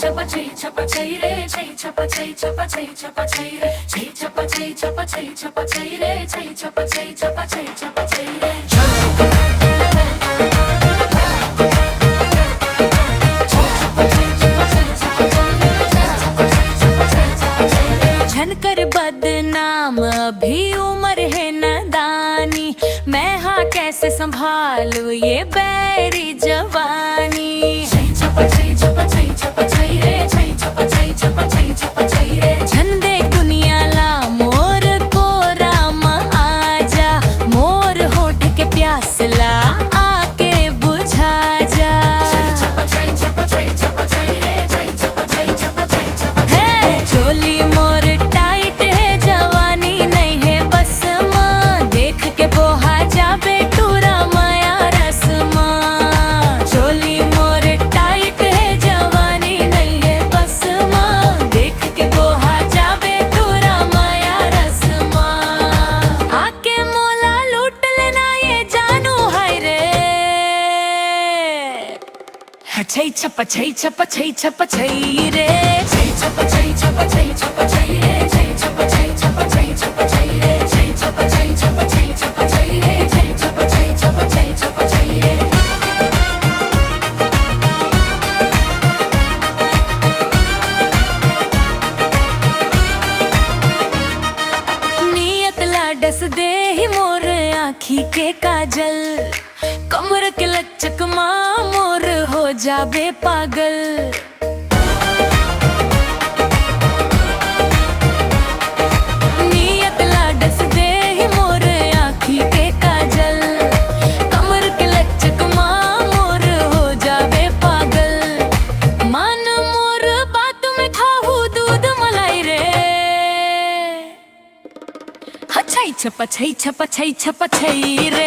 chapa chay chapa chay re chay chapa chay chapa chay chapa chay re chay chapa chay chapa chay chapa chay re chay chapa chay chapa chay chapa chay re Zankar बदनाम अभी उम्र है नादानी, मैं हाँ कैसे संभालूं ये बैरी जवानी। झन दे दुनिया ला मोर को राम आजा, मोर होठ के प्यास ला आके बुझा जा। है चोली मोर टाइट है, जवानी नहीं है बस माँ, देख के बोहा जाबे टूरा माया रसमा। चोली मोर टाइट है, जवानी नहीं है बस माँ, देख के बोहा जाबे टूरा माया रसमा। आके मोला लूट लेना ये जानू है रे, छै छप छै छप छै छप छै रे छै छप छै छप छै छप छै रे छै छप छै छप छै छप छै रे छै छप छै छप छै छप छै रे छै छप छै छप छै छप छै रे। नियत ला डस दे ही मोर आँखी के काजल, कमर के लचक माँ मोर हो जाबे पागल। नियत ला डस दे ही मोर आँखी के काजल, कमर के लचक माँ मोर हो जाबे पागल। मान मोर बात में खाहू दूध मलाई रे, छै छप छै छप छै छप छै रे।